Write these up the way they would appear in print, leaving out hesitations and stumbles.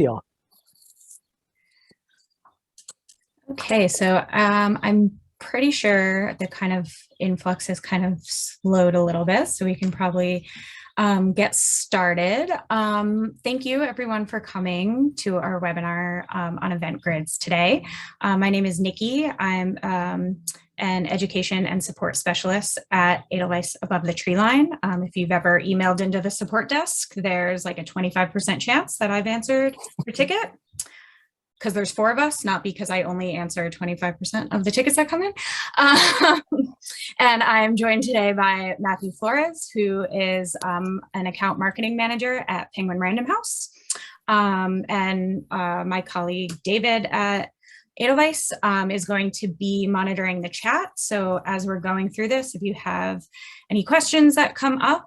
Deal. Okay, so I'm pretty sure the kind of influx has kind of slowed a little bit, so we can probably get started. Thank you everyone for coming to our webinar on event grids today. My name is Nikki. I'm an education and support specialist at Edelweiss Above the Tree Line. If you've ever emailed into the support desk, there's like a 25% chance that I've answered your ticket, because there's 4 of us, not because I only answer 25% of the tickets that come in. And I'm joined today by Matthew Flores, who is an account marketing manager at Penguin Random House. And my colleague David at Edelweiss is going to be monitoring the chat. So as we're going through this, if you have any questions that come up,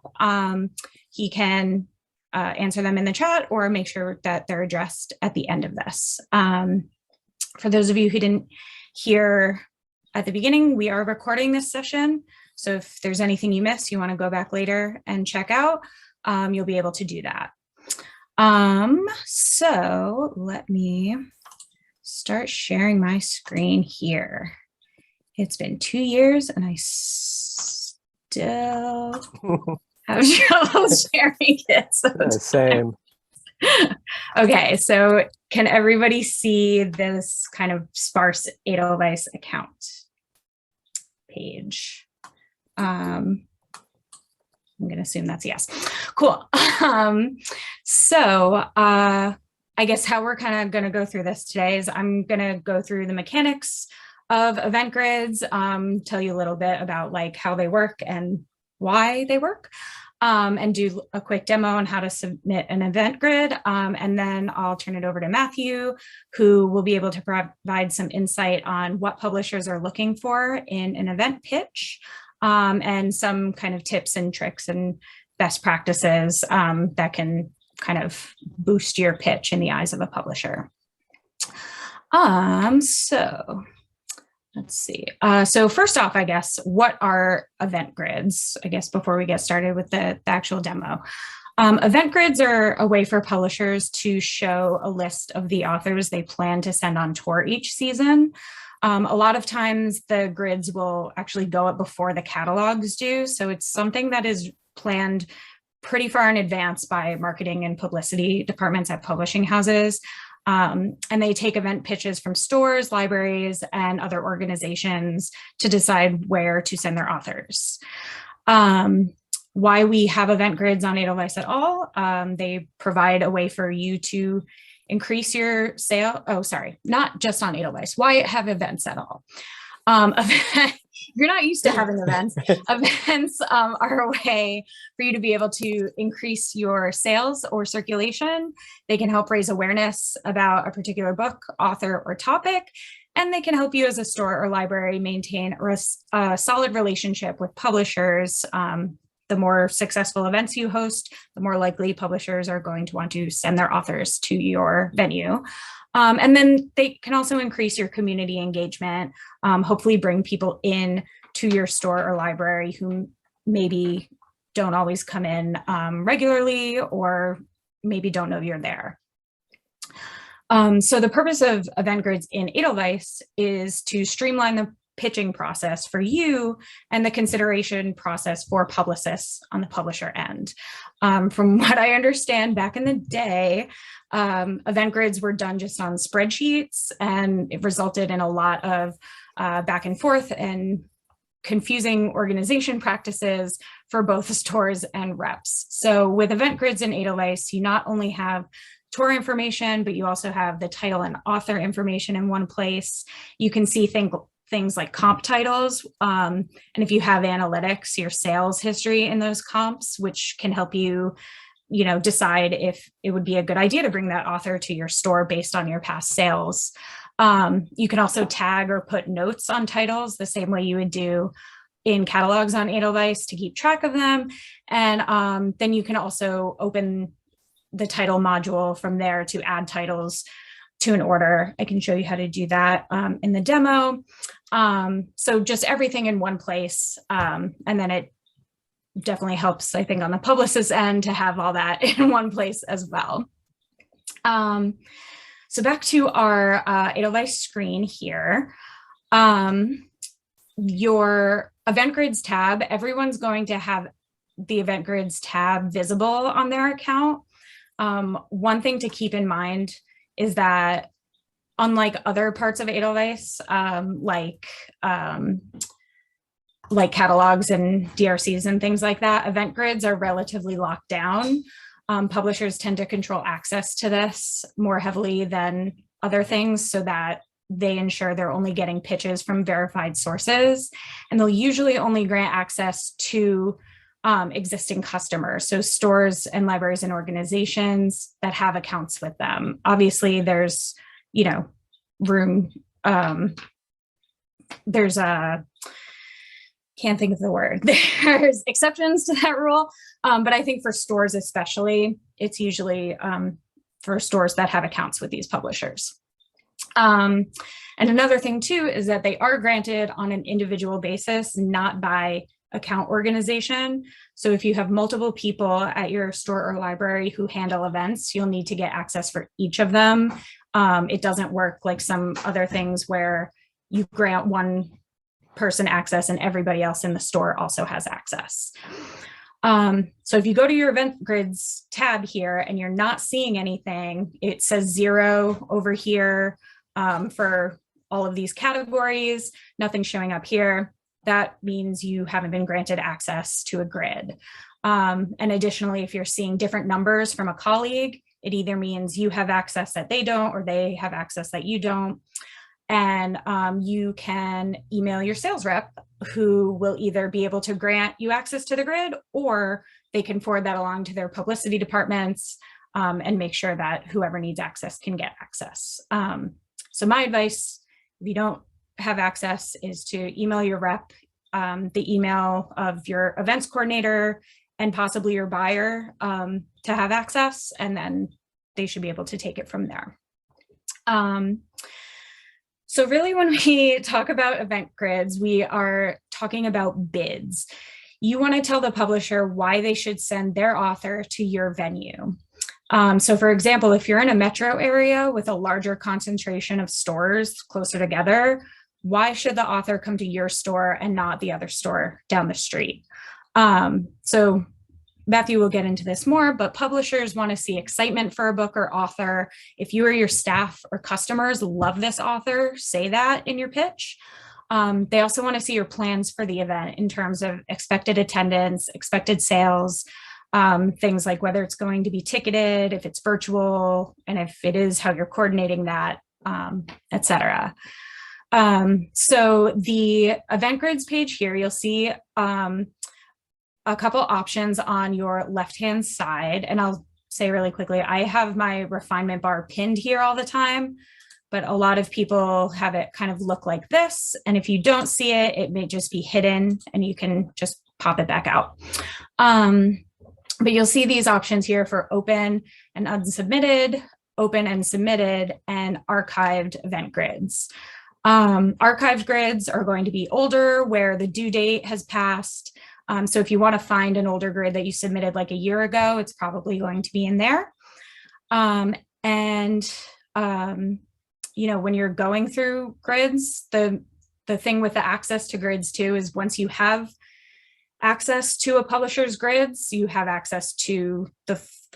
he can answer them in the chat or make sure that they're addressed at the end of this. For those of you who didn't hear at the beginning, we are recording this session. So if there's anything you missed, you want to go back later and check out, you'll be able to do that. So let me start sharing my screen here. It's been 2 years and I still have trouble sharing it. Same. Okay, so can everybody see this kind of sparse Edelweiss account page? I'm going to assume that's yes. Cool. So I guess how we're kind of going to go through this today is I'm going to go through the mechanics of event grids, tell you a little bit about like how they work and why they work, and do a quick demo on how to submit an event grid. And then I'll turn it over to Matthew, who will be able to provide some insight on what publishers are looking for in an event pitch, and some kind of tips and tricks and best practices that can kind of boost your pitch in the eyes of a publisher. So let's see. So first off, I guess, what are event grids? I guess before we get started with the actual demo. Event grids are a way for publishers to show a list of the authors they plan to send on tour each season. A lot of times the grids will actually go up before the catalogs do. So it's something that is planned pretty far in advance by marketing and publicity departments at publishing houses. And they take event pitches from stores, libraries, and other organizations to decide where to send their authors. Why we have event grids on Edelweiss at all, they provide a way for you to increase your sale. Oh, sorry, not just on Edelweiss. Why have events at all? You're not used to having events. Events are a way for you to be able to increase your sales or circulation. They can help raise awareness about a particular book, author, or topic, and they can help you as a store or library maintain a solid relationship with publishers. The more successful events you host, the more likely publishers are going to want to send their authors to your venue. And then they can also increase your community engagement, hopefully bring people in to your store or library who maybe don't always come in regularly or maybe don't know you're there. So the purpose of event grids in Edelweiss is to streamline the pitching process for you and the consideration process for publicists on the publisher end. From what I understand, back in the day, event grids were done just on spreadsheets, and it resulted in a lot of back and forth and confusing organization practices for both stores and reps. So with event grids in Edelweiss, you not only have tour information, but you also have the title and author information in one place. You can see things like comp titles, and if you have analytics, your sales history in those comps, which can help you, decide if it would be a good idea to bring that author to your store based on your past sales. You can also tag or put notes on titles the same way you would do in catalogs on Edelweiss to keep track of them. And then you can also open the title module from there to add titles to an order. I can show you how to do that in the demo. So just everything in one place. And then it definitely helps, I think, on the publicist end to have all that in one place as well. So back to our Edelweiss screen here. Your event grids tab, everyone's going to have the event grids tab visible on their account. One thing to keep in mind is that unlike other parts of Edelweiss, like catalogs and DRCs and things like that, event grids are relatively locked down. Publishers tend to control access to this more heavily than other things so that they ensure they're only getting pitches from verified sources, and they'll usually only grant access to existing customers, so stores and libraries and organizations that have accounts with them. Obviously, there's, room, there's a, can't think of the word. There's exceptions to that rule, but I think for stores especially, it's usually for stores that have accounts with these publishers. And another thing too is that they are granted on an individual basis, not by account organization. So if you have multiple people at your store or library who handle events, you'll need to get access for each of them. It doesn't work like some other things where you grant one person access and everybody else in the store also has access. So if you go to your event grids tab here and you're not seeing anything, it says 0 over here for all of these categories, nothing showing up here. That means you haven't been granted access to a grid. And additionally, if you're seeing different numbers from a colleague, it either means you have access that they don't, or they have access that you don't. And you can email your sales rep, who will either be able to grant you access to the grid, or they can forward that along to their publicity departments and make sure that whoever needs access can get access. So my advice, if you don't have access, is to email your rep, the email of your events coordinator and possibly your buyer to have access, and then they should be able to take it from there. So really, when we talk about event grids, we are talking about bids. You want to tell the publisher why they should send their author to your venue. So for example, if you're in a metro area with a larger concentration of stores closer together, why should the author come to your store and not the other store down the street? So Matthew will get into this more, but publishers want to see excitement for a book or author. If you or your staff or customers love this author, say that in your pitch. They also want to see your plans for the event in terms of expected attendance, expected sales, things like whether it's going to be ticketed, if it's virtual, and if it is, how you're coordinating that, etc. So the event grids page here, you'll see a couple options on your left-hand side. And I'll say really quickly, I have my refinement bar pinned here all the time, but a lot of people have it kind of look like this. And if you don't see it, it may just be hidden and you can just pop it back out. But you'll see these options here for open and unsubmitted, open and submitted, and archived event grids. Archived grids are going to be older, where the due date has passed. So if you want to find an older grid that you submitted like a year ago, it's probably going to be in there. When you're going through grids, the thing with the access to grids too is once you have access to a publisher's grids, you have access to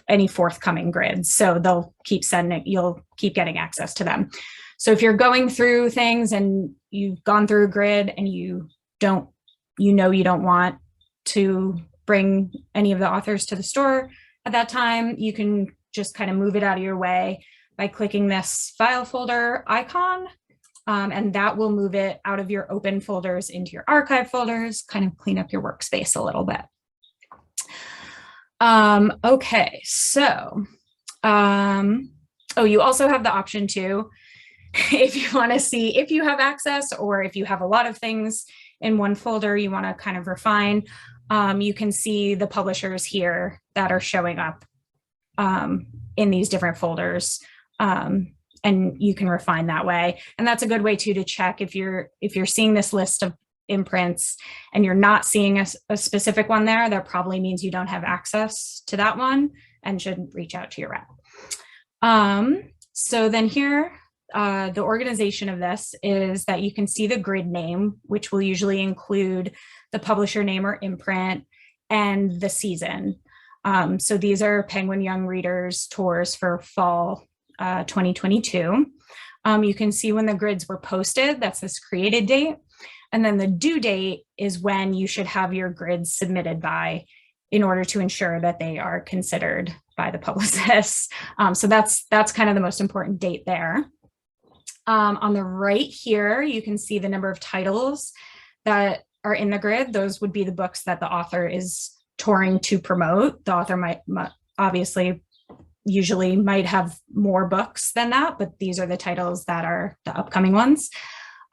any forthcoming grids. So they'll keep sending, you'll keep getting access to them. So if you're going through things and you've gone through a grid and you don't want to bring any of the authors to the store at that time, you can just kind of move it out of your way by clicking this file folder icon, and that will move it out of your open folders into your archive folders, kind of clean up your workspace a little bit. Okay, so, you also have the option too, if you want to see if you have access or if you have a lot of things in one folder you want to kind of refine, you can see the publishers here that are showing up in these different folders, and you can refine that way. And that's a good way too to check if you're seeing this list of imprints and you're not seeing a specific one there, that probably means you don't have access to that one and should reach out to your rep. So then here, the organization of this is that you can see the grid name, which will usually include the publisher name or imprint and the season. So these are Penguin Young Readers tours for fall 2022. You can see when the grids were posted, that's this created date. And then the due date is when you should have your grids submitted by in order to ensure that they are considered by the publicists. So that's kind of the most important date there. On the right here, you can see the number of titles that are in the grid. Those would be the books that the author is touring to promote. The author might obviously usually might have more books than that, but these are the titles that are the upcoming ones.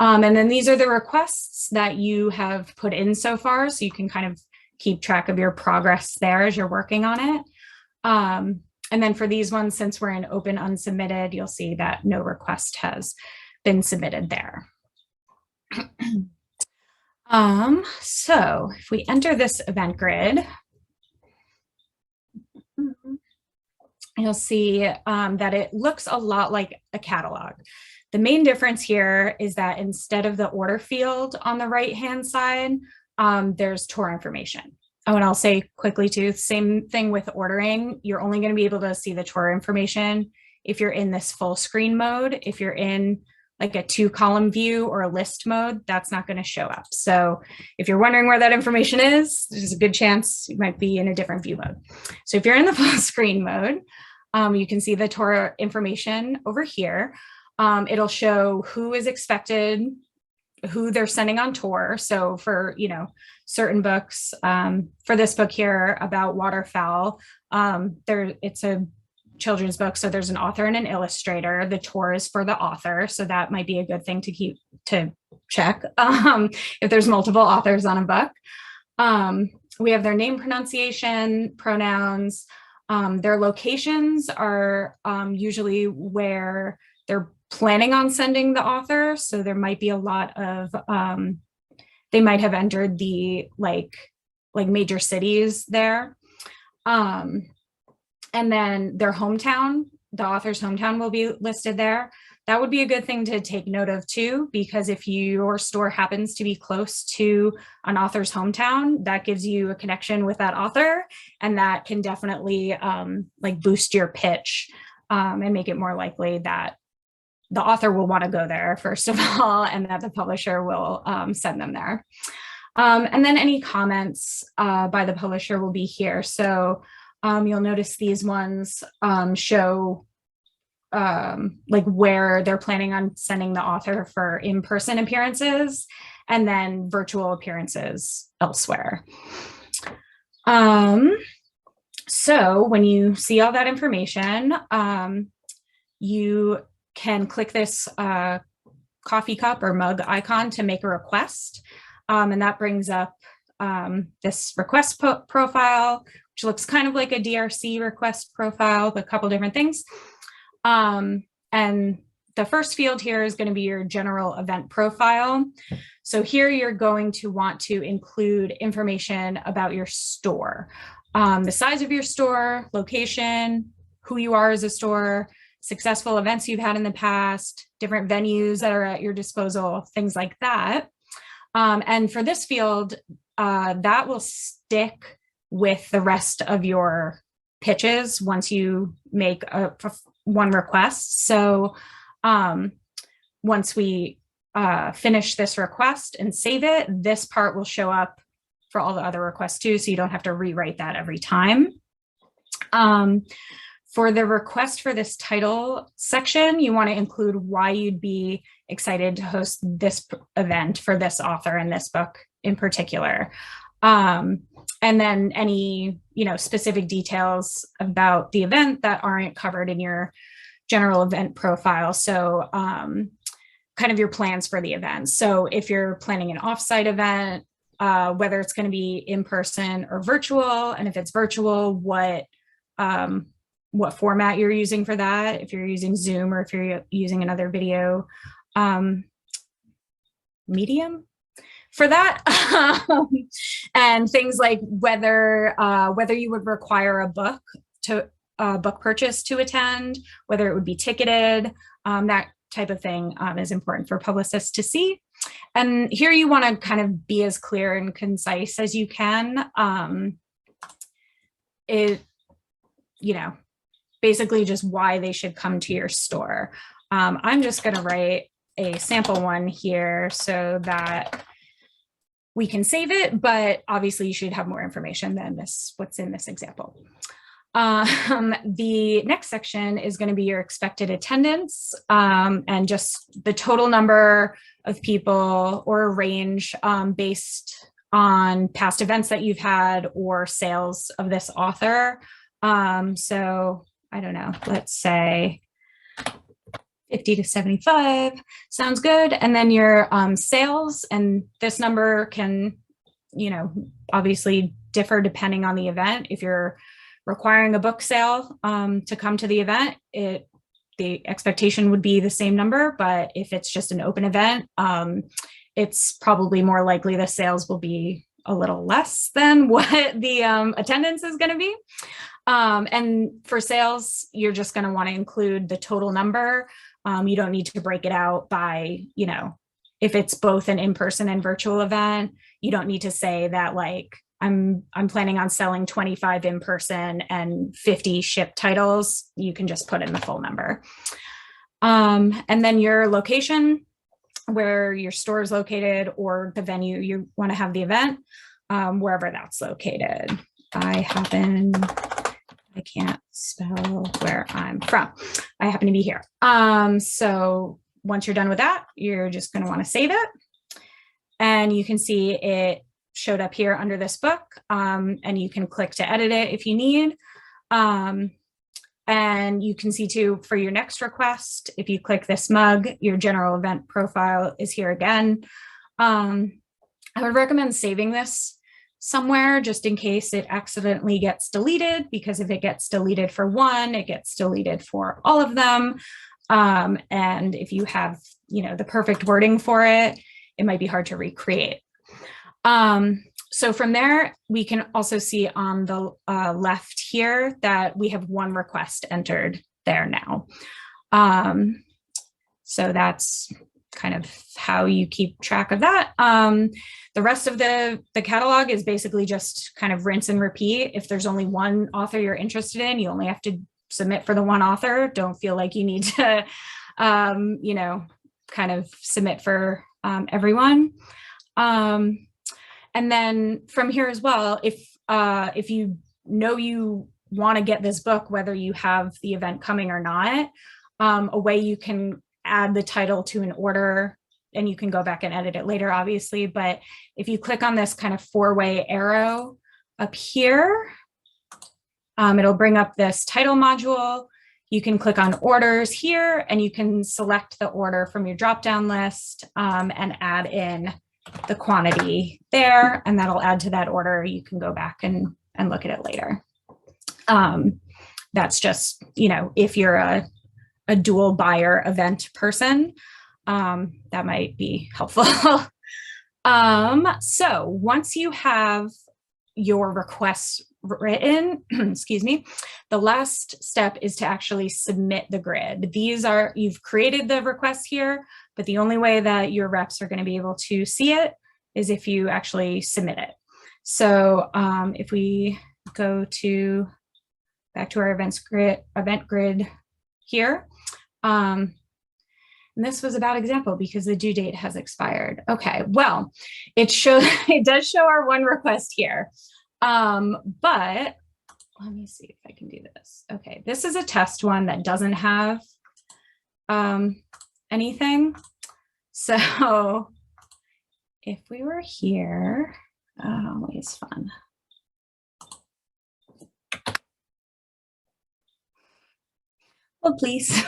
And then these are the requests that you have put in so far, so you can kind of keep track of your progress there as you're working on it. And then for these ones, since we're in open unsubmitted, you'll see that no request has been submitted there. So if we enter this event grid, you'll see that it looks a lot like a catalog. The main difference here is that instead of the order field on the right-hand side, there's tour information. Oh, and I'll say quickly too, same thing with ordering. You're only going to be able to see the tour information if you're in this full screen mode. If you're in like a 2-column view or a list mode, that's not going to show up. So if you're wondering where that information is, there's a good chance you might be in a different view mode. So if you're in the full screen mode, you can see the tour information over here. It'll show who is expected, who they're sending on tour. So for, certain books, for this book here about waterfowl, it's a children's book. So there's an author and an illustrator. The tour is for the author. So that might be a good thing to check if there's multiple authors on a book. We have their name pronunciation, pronouns. Their locations are usually where they're planning on sending the author. So there might be a lot of, they might have entered the like major cities there. And then their hometown, the author's hometown will be listed there. That would be a good thing to take note of too, because if your store happens to be close to an author's hometown, that gives you a connection with that author, and that can definitely boost your pitch and make it more likely that the author will want to go there, first of all, and that the publisher will send them there. And then any comments by the publisher will be here. So you'll notice these ones show where they're planning on sending the author for in-person appearances and then virtual appearances elsewhere. So when you see all that information, you can click this coffee cup or mug icon to make a request. And that brings up this request profile, which looks kind of like a DRC request profile, but a couple different things. And the first field here is going to be your general event profile. So here you're going to want to include information about your store, the size of your store, location, who you are as a store, successful events you've had in the past, different venues that are at your disposal, things like that. And for this field, that will stick with the rest of your pitches once you make one request. So once we finish this request and save it, this part will show up for all the other requests too, so you don't have to rewrite that every time. For the request for this title section, you want to include why you'd be excited to host this event for this author and this book in particular. And then any, specific details about the event that aren't covered in your general event profile. So kind of your plans for the event. So if you're planning an offsite event, whether it's going to be in person or virtual, and if it's virtual, what format you're using for that, if you're using Zoom or if you're using another video medium for that. And things like whether you would require a book a book purchase to attend, whether it would be ticketed, that type of thing is important for publicists to see. And here you want to kind of be as clear and concise as you can. Basically just why they should come to your store. I'm just going to write a sample one here so that we can save it, but obviously you should have more information than what's in this example. The next section is going to be your expected attendance and just the total number of people or a range based on past events that you've had or sales of this author. So I don't know, let's say 50 to 75 sounds good. And then your sales, and this number can, obviously differ depending on the event. If you're requiring a book sale to come to the event, the expectation would be the same number. But if it's just an open event, it's probably more likely the sales will be a little less than what the attendance is going to be. And for sales, you're just going to want to include the total number. You don't need to break it out by, if it's both an in-person and virtual event, you don't need to say that like, I'm planning on selling 25 in person and 50 shipped titles. You can just put in the full number. And then your location, where your store is located, or the venue you want to have the event, wherever that's located. I can't spell where I'm from. I happen to be here. So once you're done with that, you're just going to want to save it. And you can see it showed up here under this book, and you can click to edit it if you need. And you can see too, for your next request, if you click this mug, your general event profile is here again. I would recommend saving this somewhere just in case it accidentally gets deleted, because if it gets deleted for one, it gets deleted for all of them. And if you have, the perfect wording for it, it might be hard to recreate. So from there, we can also see on the left here that we have one request entered there now. So that's kind of how you keep track of that. The rest of the catalog is basically just kind of rinse and repeat. If there's only one author you're interested in, you only have to submit for the one author. Don't feel like you need to, kind of submit for everyone. And then from here as well, if you want to get this book, whether you have the event coming or not, a way you can add the title to an order, and you can go back and edit it later, obviously. But if you click on this kind of four-way arrow up here, it'll bring up this title module. You can click on orders here, and you can select the order from your drop-down list and add in the quantity there, and that'll add to that order. You can go back and look at it later. That's just, if you're a dual buyer event person, that might be helpful. So once you have your requests written, excuse me, the last step is to actually submit the grid. You've created the requests here, but the only way that your reps are going to be able to see it is if you actually submit it. So if we go back to our event grid here, and this was about example because the due date has expired. Okay, well, it does show our one request here. But let me see if I can do this. Okay, this is a test one that doesn't have anything. So if we were here, always fun. Well, please.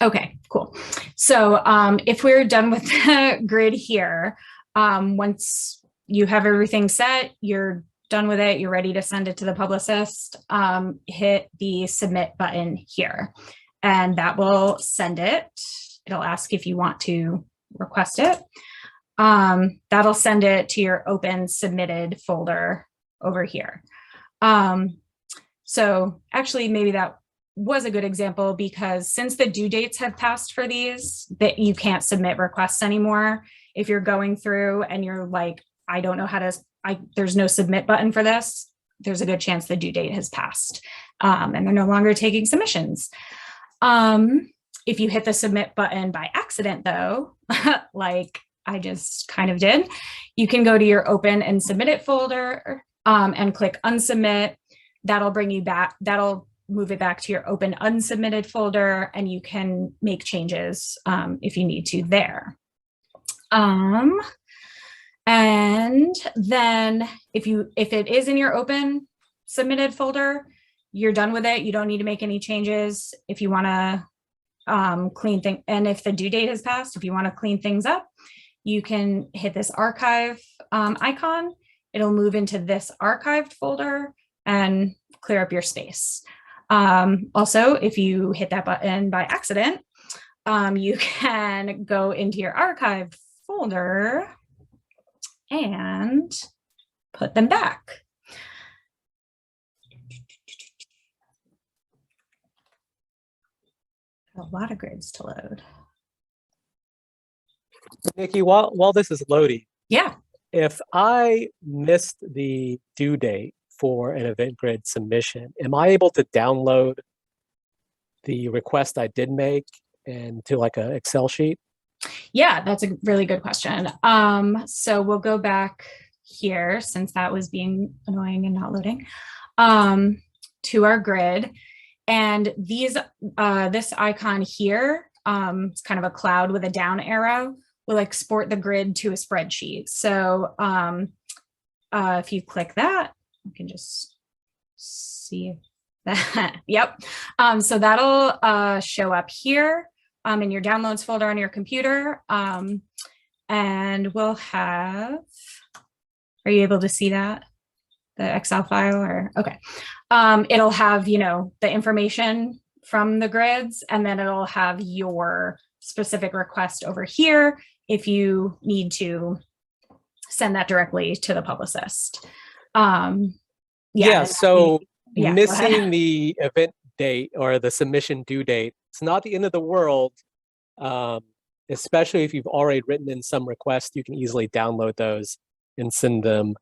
Okay, cool. So if we're done with the grid here, once you have everything set, you're done with it, you're ready to send it to the publicist, hit the submit button here, and that will send it. It'll ask if you want to request it. That'll send it to your open submitted folder over here. So actually, maybe that was a good example, because since the due dates have passed for these, that you can't submit requests anymore. If you're going through and you're like, I don't know how to, there's no submit button for this, there's a good chance the due date has passed, and they're no longer taking submissions. If you hit the submit button by accident, though, like I just kind of did, you can go to your open and submit it folder, and click unsubmit. That'll bring you back, that'll move it back to your open unsubmitted folder, and you can make changes if you need to there. And then if it is in your open submitted folder, you're done with it. You don't need to make any changes. If you want to clean things, and if the due date has passed, if you want to clean things up, you can hit this archive icon. It'll move into this archived folder and clear up your space. Also, if you hit that button by accident, you can go into your archived folder and put them back. A lot of grids to load. Nikki, while this is loading, yeah, if I missed the due date for an event grid submission, am I able to download the request I did make into like an Excel sheet? Yeah, that's a really good question. So we'll go back here, since that was being annoying and not loading, to our grid. And these, this icon here, it's kind of a cloud with a down arrow, will export the grid to a spreadsheet. So if you click that, you can just see that. Yep. So that'll show up here in your downloads folder on your computer. And we'll have, are you able to see that? The Excel file, or okay. It'll have, you know, the information from the grids, and then it'll have your specific request over here if you need to send that directly to the publicist. So missing the event date or the submission due date, it's not the end of the world. Especially if you've already written in some requests, you can easily download those and send them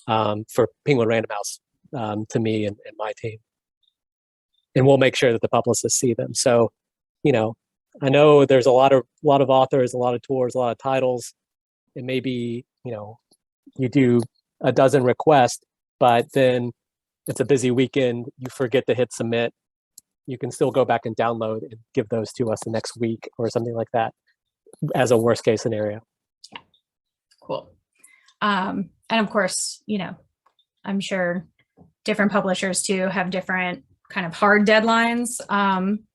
for Penguin Random House to me and my team. And we'll make sure that the publicists see them. So, you know, I know there's a lot of authors, a lot of tours, a lot of titles. It may be, you know, you do a dozen requests, but then it's a busy weekend, you forget to hit submit. You can still go back and download and give those to us the next week or something like that as a worst case scenario. Yeah, cool. And of course, you know, I'm sure different publishers too have different kind of hard deadlines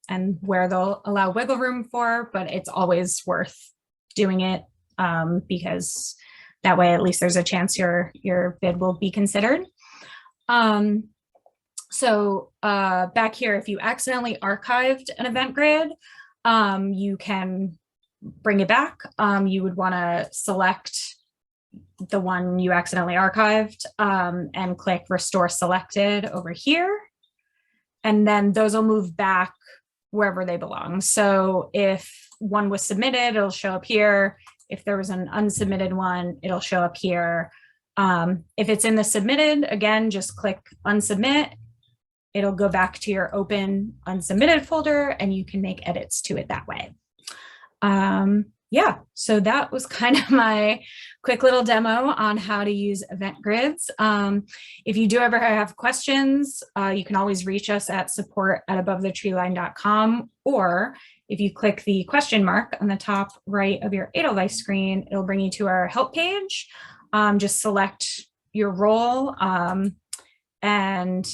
and where they'll allow wiggle room for, but it's always worth doing it because that way at least there's a chance your bid will be considered. So back here, if you accidentally archived an event grid, you can bring it back. You would want to select the one you accidentally archived and click Restore Selected over here. And then those will move back wherever they belong. So if one was submitted, it'll show up here. If there was an unsubmitted one, it'll show up here. If it's in the submitted, again, just click Unsubmit. It'll go back to your open unsubmitted folder and you can make edits to it that way. Yeah, so that was kind of my quick little demo on how to use event grids. If you do ever have questions, you can always reach us at support@abovethetreeline.com, or if you click the question mark on the top right of your Edelweiss screen, it'll bring you to our help page. Just select your role, and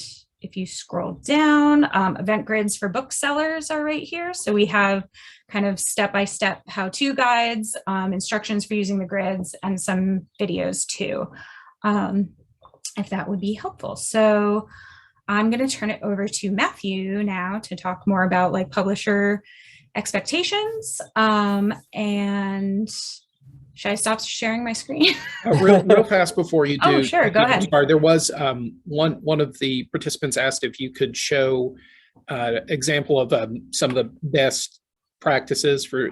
if you scroll down, event grids for booksellers are right here. So we have kind of step-by-step how-to guides, instructions for using the grids, and some videos too, if that would be helpful. So I'm going to turn it over to Matthew now to talk more about like publisher expectations and Should I stop sharing my screen? Real fast before you do. Oh, sure. Go ahead. Sorry, there was one of the participants asked if you could show example of some of the best practices for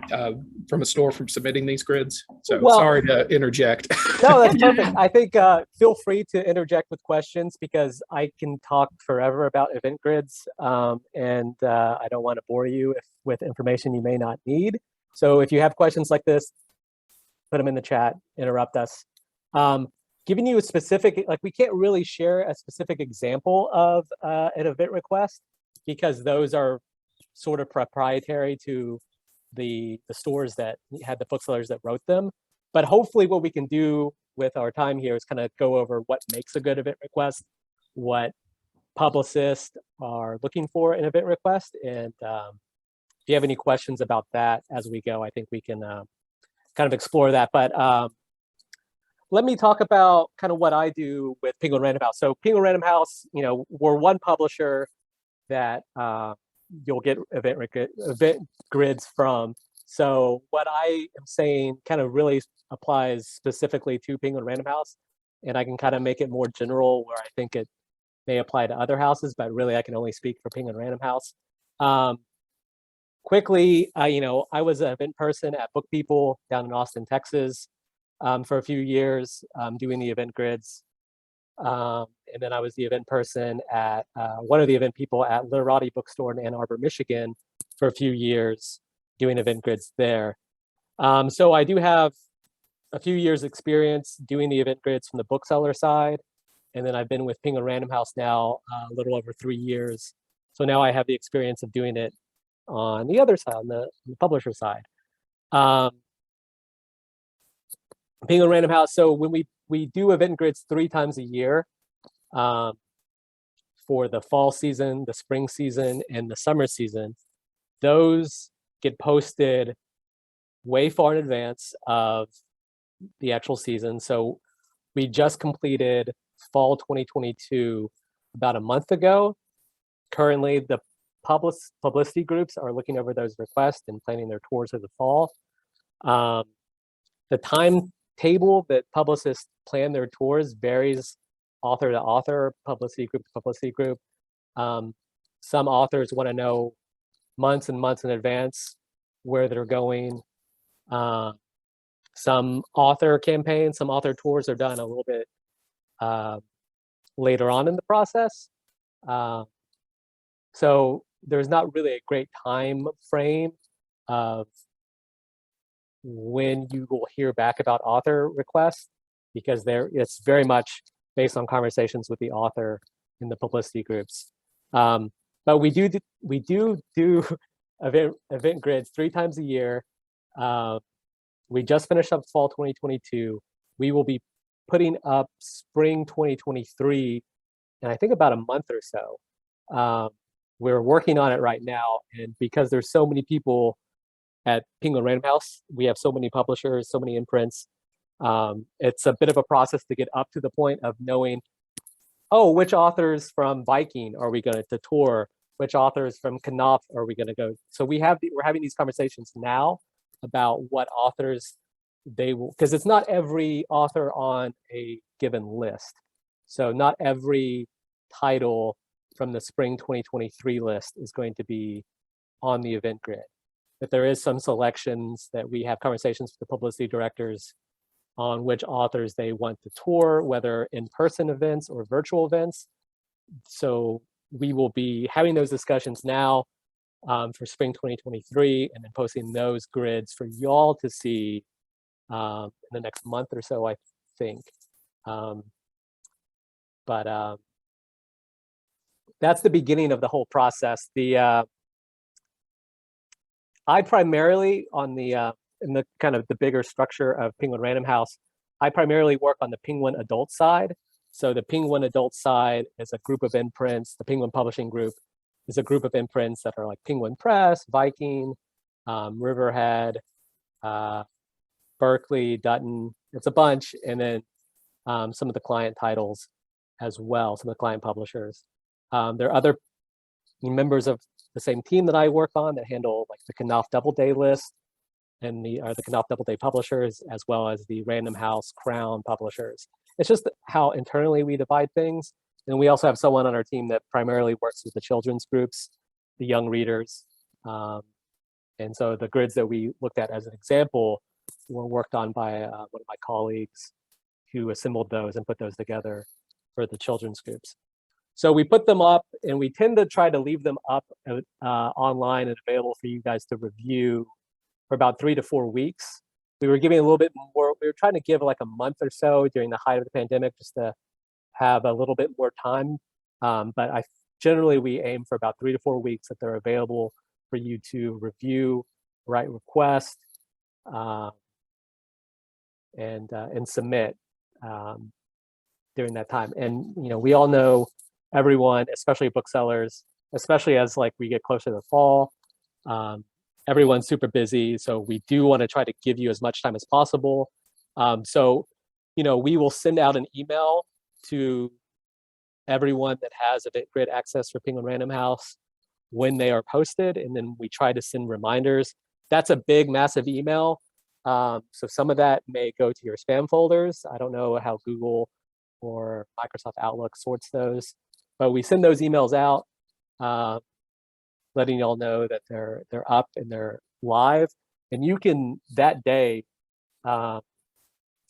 from a store from submitting these grids. So Well, sorry to interject. No, that's perfect. I think feel free to interject with questions because I can talk forever about event grids, and I don't want to bore you with information you may not need. So if you have questions like this, put them in the chat, interrupt us. Giving you a specific, like we can't really share a specific example of an event request because those are sort of proprietary to the stores that had the booksellers that wrote them. But hopefully what we can do with our time here is kind of go over what makes a good event request, what publicists are looking for in event request. And if you have any questions about that as we go, I think we can kind of explore that. But let me talk about kind of what I do with Penguin Random House. So Penguin Random House, you know, we're one publisher that you'll get event grids from. So what I am saying kind of really applies specifically to Penguin Random House, and I can kind of make it more general where I think it may apply to other houses, but really I can only speak for Penguin Random House. Quickly, you know, I was an event person at Book People down in Austin, Texas, for a few years, doing the event grids. And then I was the event person at one of the event people at Literati Bookstore in Ann Arbor, Michigan for a few years doing event grids there. So I do have a few years experience doing the event grids from the bookseller side. And then I've been with Penguin Random House now a little over 3 years. So now I have the experience of doing it on the other side, on the publisher side. Penguin Random House, so when we do event grids 3 times a year for the fall season, the spring season, and the summer season. Those get posted way far in advance of the actual season. So we just completed fall 2022 about a month ago. Currently, the publicity groups are looking over those requests and planning their tours of the fall. The timetable that publicists plan their tours varies author to author, publicity group to publicity group. Some authors want to know months and months in advance where they're going. Some author campaigns, some author tours are done a little bit later on in the process. So there's not really a great time frame of when you will hear back about author requests, because it's very much based on conversations with the author in the publicity groups. But we do event grids 3 times a year. We just finished up fall 2022. We will be putting up spring 2023 in I think about a month or so. We're working on it right now, and because there's so many people at Penguin Random House, we have so many publishers, so many imprints. It's a bit of a process to get up to the point of knowing, oh, which authors from Viking are we going to tour? Which authors from Knopf are we going to go? So we're having these conversations now about what authors they will, because it's not every author on a given list. So not every title from the spring 2023 list is going to be on the event grid. But there is some selections that we have conversations with the publicity directors on which authors they want to tour, whether in-person events or virtual events. So we will be having those discussions now for spring 2023, and then posting those grids for y'all to see in the next month or so, I think. But that's the beginning of the whole process. I primarily on the in the kind of the bigger structure of Penguin Random House, I primarily work on the Penguin adult side. So the Penguin adult side is a group of imprints. The Penguin Publishing Group is a group of imprints that are like Penguin Press, Viking, Riverhead, Berkeley, Dutton. It's a bunch, and then some of the client titles as well, some of the client publishers. There are other members of the same team that I work on that handle like the Knopf Doubleday list, and the Knopf Doubleday publishers, as well as the Random House Crown publishers. It's just how internally we divide things. And we also have someone on our team that primarily works with the children's groups, the young readers. And so the grids that we looked at as an example were worked on by one of my colleagues who assembled those and put those together for the children's groups. So we put them up, and we tend to try to leave them up online and available for you guys to review for about 3 to 4 weeks. We were giving a little bit more, we were trying to give like a month or so during the height of the pandemic just to have a little bit more time. But generally we aim for about 3 to 4 weeks that they're available for you to review, write request, and submit during that time. And we all know everyone, especially booksellers, especially as like we get closer to the fall, everyone's super busy. So we do want to try to give you as much time as possible. So we will send out an email to everyone that has event grid access for Penguin Random House when they are posted, and then we try to send reminders. That's a big, massive email. So some of that may go to your spam folders. I don't know how Google or Microsoft Outlook sorts those, but we send those emails out, letting y'all know that they're up and they're live. And you can that day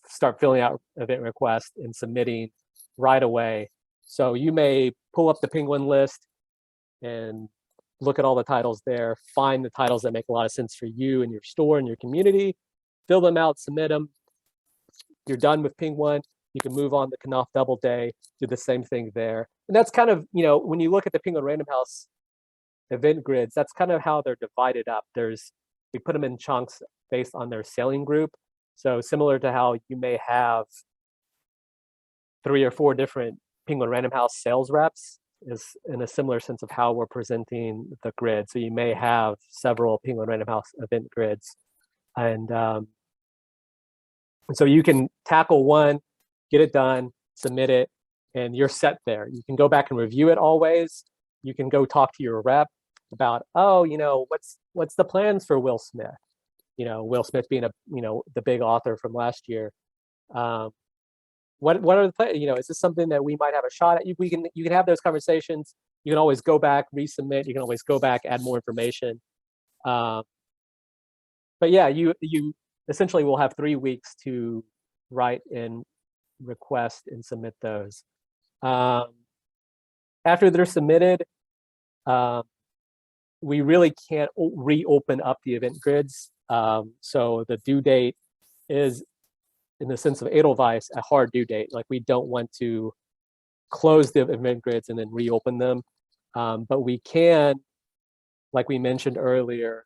start filling out event requests and submitting right away. So you may pull up the Penguin list and look at all the titles there, find the titles that make a lot of sense for you and your store and your community, fill them out, submit them. You're done with Penguin. You can move on to Knopf Doubleday, do the same thing there. And that's kind of, when you look at the Penguin Random House event grids, that's kind of how they're divided up. We put them in chunks based on their selling group. So similar to how you may have 3 or 4 different Penguin Random House sales reps, is in a similar sense of how we're presenting the grid. So you may have several Penguin Random House event grids. And so you can tackle one, get it done, submit it, and you're set there. You can go back and review it always. You can go talk to your rep about, what's the plans for Will Smith? Will Smith being the big author from last year. What are the plans? Is this something that we might have a shot at? You can have those conversations. You can always go back, resubmit. You can always go back, add more information. But yeah, you essentially will have 3 weeks to write and request and submit those. After they're submitted, we really can't reopen up the event grids. So the due date is, in the sense of Edelweiss, a hard due date. Like, we don't want to close the event grids and then reopen them. But we can, like we mentioned earlier,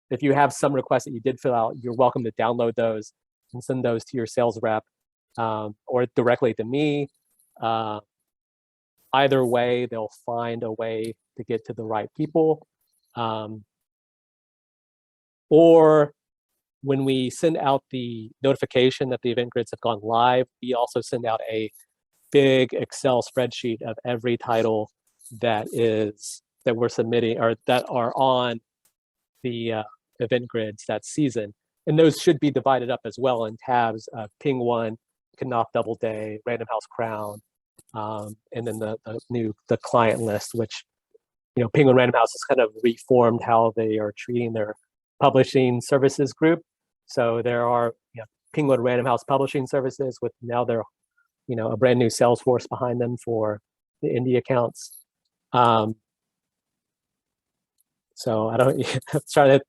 if you have some requests that you did fill out, you're welcome to download those and send those to your sales rep or directly to me. Either way, they'll find a way to get to the right people. Or when we send out the notification that the event grids have gone live, we also send out a big Excel spreadsheet of every title that we're submitting or that are on the event grids that season. And those should be divided up as well in tabs of Penguin, Knopf Doubleday, Random House Crown, and then the client list, which Penguin Random House has kind of reformed how they are treating their publishing services group. So there are Penguin Random House publishing services with now their a brand new sales force behind them for the indie accounts. So I don't sorry,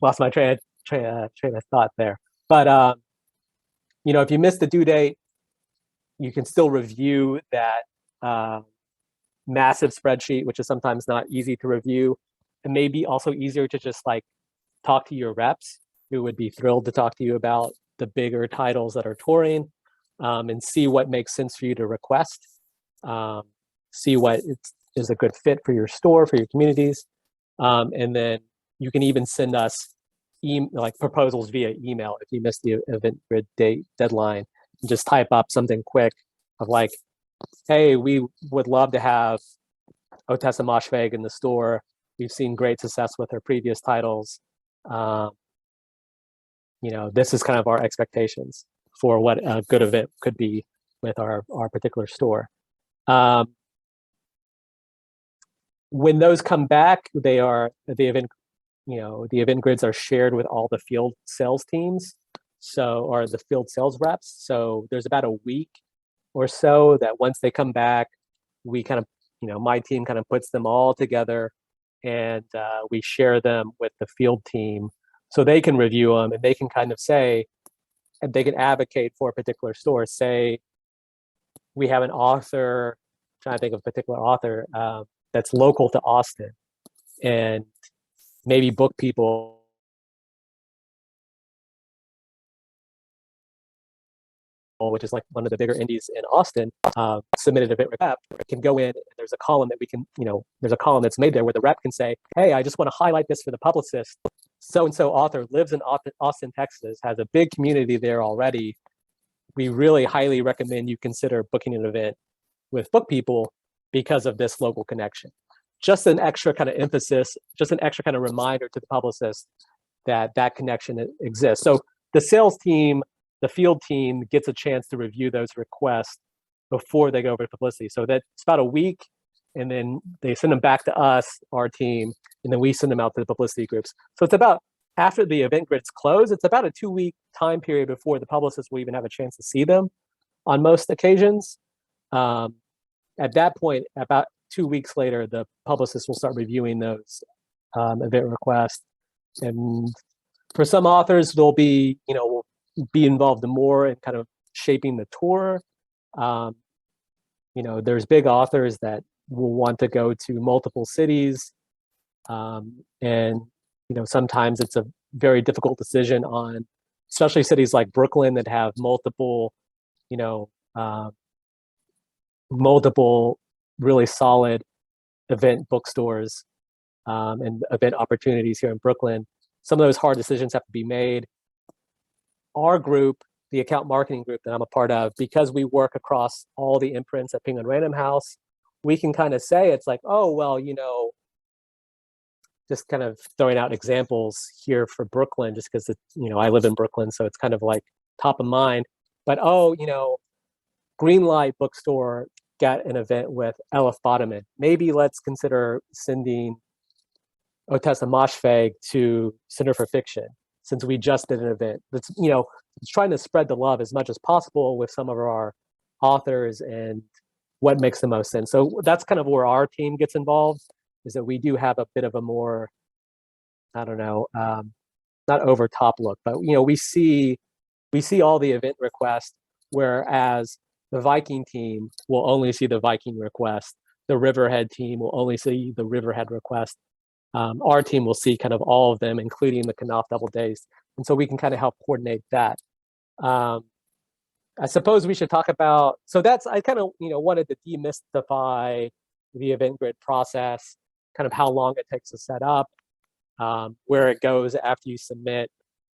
lost my train of thought there. But if you missed the due date, you can still review that massive spreadsheet, which is sometimes not easy to review. It may be also easier to just talk to your reps, who would be thrilled to talk to you about the bigger titles that are touring, and see what makes sense for you to request, see what is a good fit for your store, for your communities. And then you can even send us proposals via email if you missed the event grid date deadline. And just type up something quick of hey, we would love to have Otessa Moshfegh in the store. We've seen great success with her previous titles. this is kind of our expectations for what a good event could be with our particular store. When those come back, the event grids are shared with all the field sales teams, or the field sales reps. So there's about a week or so that once they come back, we kind of, my team kind of puts them all together, and we share them with the field team so they can review them, and they can kind of say, and they can advocate for a particular store. Say we have an author, trying to think of a particular author that's local to Austin, and maybe book people which is like one of the bigger indies in Austin, submitted a bit rep, can go in, and there's a column that we can, there's a column that's made there where the rep can say, hey, I just want to highlight this for the publicist. So-and-so author lives in Austin, Texas, has a big community there already. We really highly recommend you consider booking an event with Book People because of this local connection. Just an extra kind of emphasis, just an extra kind of reminder to the publicist that that connection exists. So the sales team, the field team gets a chance to review those requests before they go over to publicity. So that's about a week, and then they send them back to us, our team, and then we send them out to the publicity groups. So it's about, after the event grids close, it's about a 2-week time period before the publicist will even have a chance to see them on most occasions. At that point, about 2 weeks later, the publicist will start reviewing those event requests. And for some authors, they'll be, will be involved more in kind of shaping the tour. There's big authors that will want to go to multiple cities. And sometimes it's a very difficult decision on, especially cities like Brooklyn that have multiple really solid event bookstores and event opportunities here in Brooklyn. Some of those hard decisions have to be made. Our group, the account marketing group that I'm a part of, because we work across all the imprints at Penguin Random House, we can kind of say, it's like, oh, well, just kind of throwing out examples here for Brooklyn, just because, I live in Brooklyn, so it's kind of like top of mind. But, Greenlight Bookstore got an event with Elif Bottoman. Maybe let's consider sending Otessa Moshfegh to Center for Fiction, since we just did an event. That's, it's trying to spread the love as much as possible with some of our authors and what makes the most sense. So that's kind of where our team gets involved, is that we do have a bit of a more, I don't know, not over top look, but we see all the event requests, whereas the Viking team will only see the Viking request. The Riverhead team will only see the Riverhead request. Our team will see kind of all of them, including the Knopf Double Days. And so we can kind of help coordinate that. I suppose we should talk about, so that's, I kind of, wanted to demystify the event grid process, kind of how long it takes to set up, where it goes after you submit,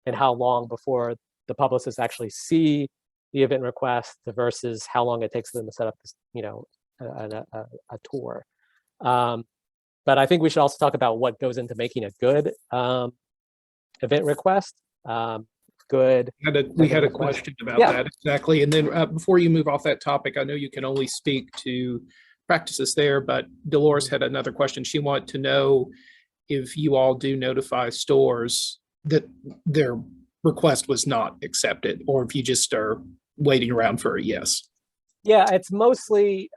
and how long before the publicists actually see the event request versus how long it takes them to set up this, a tour. But I think we should also talk about what goes into making a good event request. We had a question about that, exactly. And then before you move off that topic, I know you can only speak to practices there, but Dolores had another question. She wanted to know if you all do notify stores that their request was not accepted, or if you just are waiting around for a yes. Yeah, it's mostly,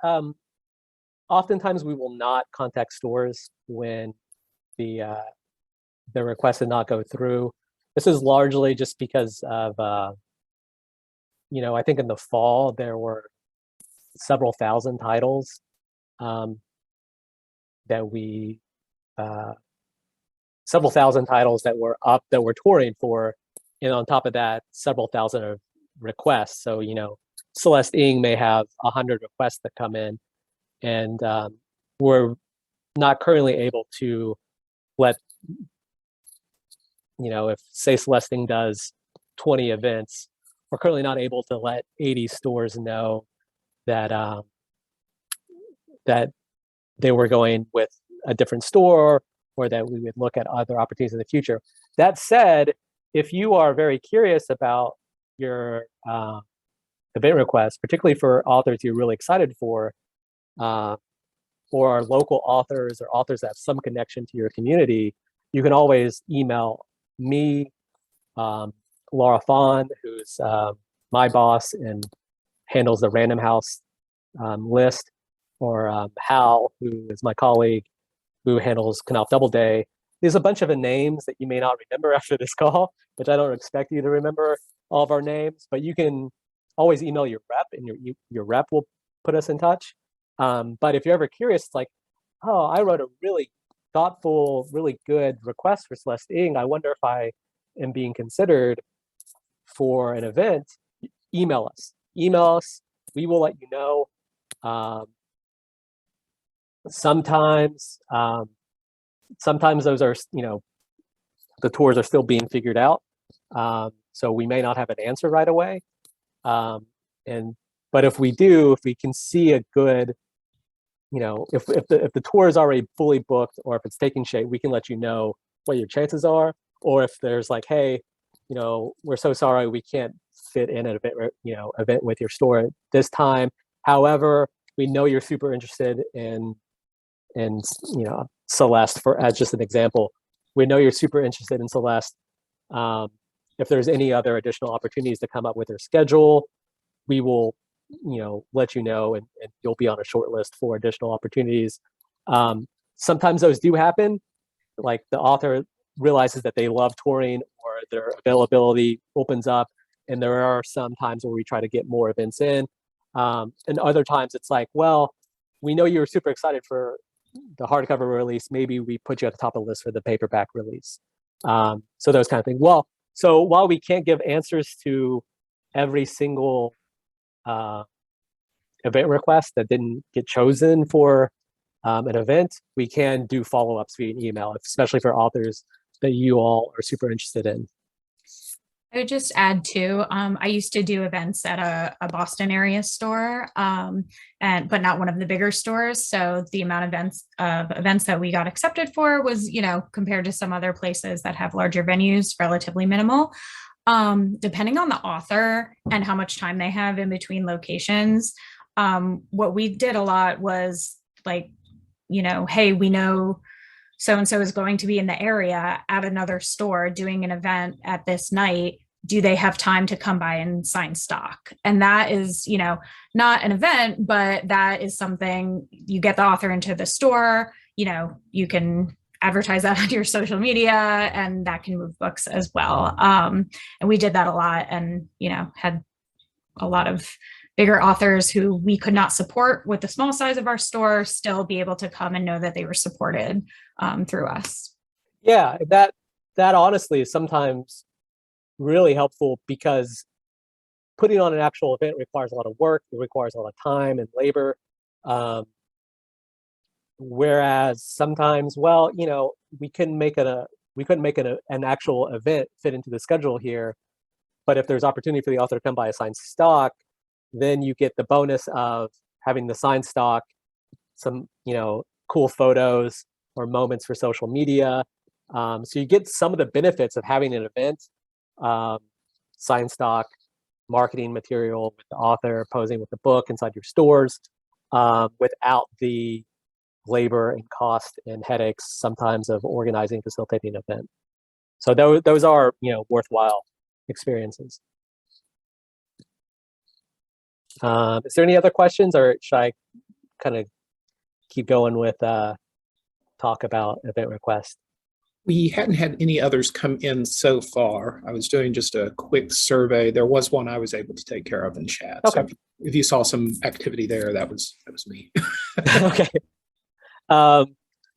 oftentimes we will not contact stores when the request did not go through. This is largely just because of, I think in the fall there were several thousand titles that were up, that we're touring for, and on top of that, several thousand of requests. So Celeste Ng may have 100 requests that come in, and we're not currently able to let, if say Celeste Ng does 20 events, we're currently not able to let 80 stores know that that they were going with a different store, or that we would look at other opportunities in the future. That said, if you are very curious about your event request, particularly for authors you're really excited for, or local authors or authors that have some connection to your community, you can always email me, Laura Fawn, who's my boss and handles the Random House list, or Hal, who is my colleague, who handles Canal Doubleday. There's a bunch of names that you may not remember after this call, which I don't expect you to remember all of our names, but you can always email your rep, and your rep will put us in touch. But if you're ever curious, it's like, oh, I wrote a really thoughtful, really good request for Celeste Ng. I wonder if I am being considered for an event. Email us. Email us. We will let you know. Sometimes those are, the tours are still being figured out. So we may not have an answer right away. But if we do, if we can see a good, if the tour is already fully booked, or if it's taking shape, we can let you know what your chances are. Or if there's like, hey, we're so sorry we can't fit in an event with your store at this time. However, we know you're super interested in Celeste, as just an example. We know you're super interested in Celeste. If there's any other additional opportunities to come up with her schedule, we will let you know, and you'll be on a short list for additional opportunities. Sometimes those do happen, like the author realizes that they love touring, or their availability opens up, and there are some times where we try to get more events in. And other times it's like, well, we know you're super excited for the hardcover release, maybe we put you at the top of the list for the paperback release. So those kind of things. Well, so while we can't give answers to every single event request that didn't get chosen for an event, we can do follow-ups via email, especially for authors that you all are super interested in. I would just add too, I used to do events at a Boston area store, but not one of the bigger stores. So the amount of events that we got accepted for was, compared to some other places that have larger venues, relatively minimal. Depending on the author and how much time they have in between locations, what we did a lot was like, hey, we know so-and-so is going to be in the area at another store doing an event at this night. Do they have time to come by and sign stock? And that is, not an event, but that is something you get the author into the store, you can advertise that on your social media, and that can move books as well. And we did that a lot, and, had a lot of bigger authors who we could not support with the small size of our store still be able to come and know that they were supported through us. Yeah, that honestly is sometimes really helpful, because putting on an actual event requires a lot of work. It requires a lot of time and labor. Whereas sometimes, well, we couldn't make an actual event fit into the schedule here, but if there's opportunity for the author to come by a signed stock, then you get the bonus of having the signed stock, some cool photos or moments for social media. So you get some of the benefits of having an event, signed stock, marketing material with the author, posing with the book inside your stores, without the labor and cost and headaches sometimes of organizing, facilitating an event. So those are worthwhile experiences. Is there any other questions, or should I kind of keep going with talk about event requests? We hadn't had any others come in so far. I was doing just a quick survey. There was one I was able to take care of in chat. Okay. So if you saw some activity there, that was me. Okay.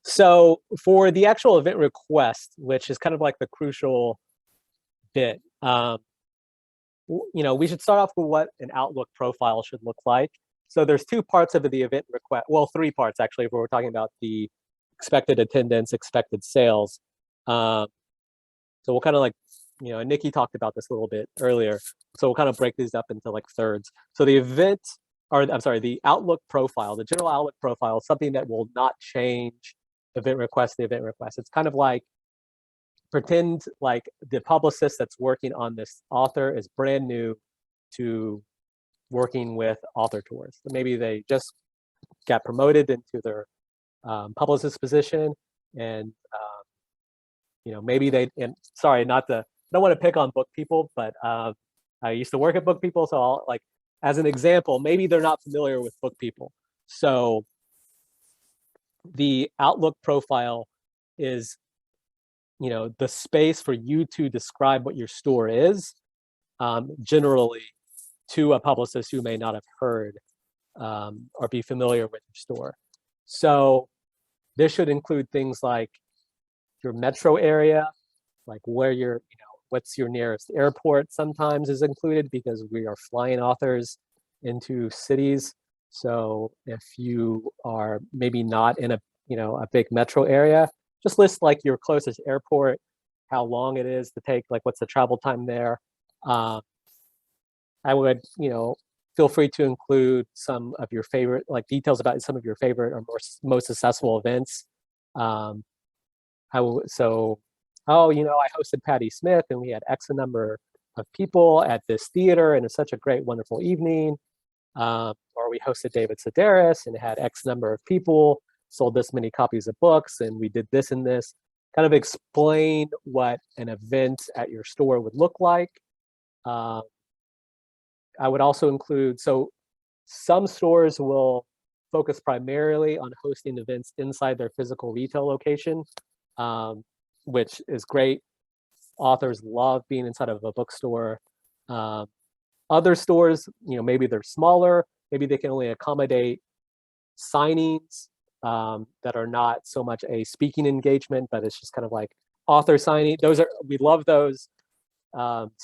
So for the actual event request, which is kind of like the crucial bit, we should start off with what an Outlook profile should look like. So there's two parts of the event request. Well, three parts actually, if we're talking about the expected attendance, expected sales. So we'll kind of like, and Nikki talked about this a little bit earlier. So we'll kind of break these up into like thirds. So the Outlook profile, the general Outlook profile is something that will not change event request to event request. It's kind of like pretend like the publicist that's working on this author is brand new to working with author tours. So maybe they just got promoted into their publicist position, and maybe they, and sorry, I don't want to pick on book people, but I used to work at book people, so I'll, like, as an example, maybe they're not familiar with book people. So the Outlook profile is, the space for you to describe what your store is, generally to a publicist who may not have heard or be familiar with your store. So this should include things like your metro area, like where you're, what's your nearest airport sometimes is included because we are flying authors into cities. So if you are maybe not in a big metro area, just list like your closest airport, how long it is to take, like what's the travel time there. I would, feel free to include some of your favorite, like details about some of your favorite or most successful events. I hosted Patti Smith and we had X number of people at this theater and it's such a great, wonderful evening. Or we hosted David Sedaris and had X number of people, sold this many copies of books, and we did this and this. Kind of explain what an event at your store would look like. I would also include, so some stores will focus primarily on hosting events inside their physical retail location, which is great. Authors love being inside of a bookstore. Other stores, maybe they're smaller, maybe they can only accommodate signings that are not so much a speaking engagement, but it's just kind of like author signing. We love those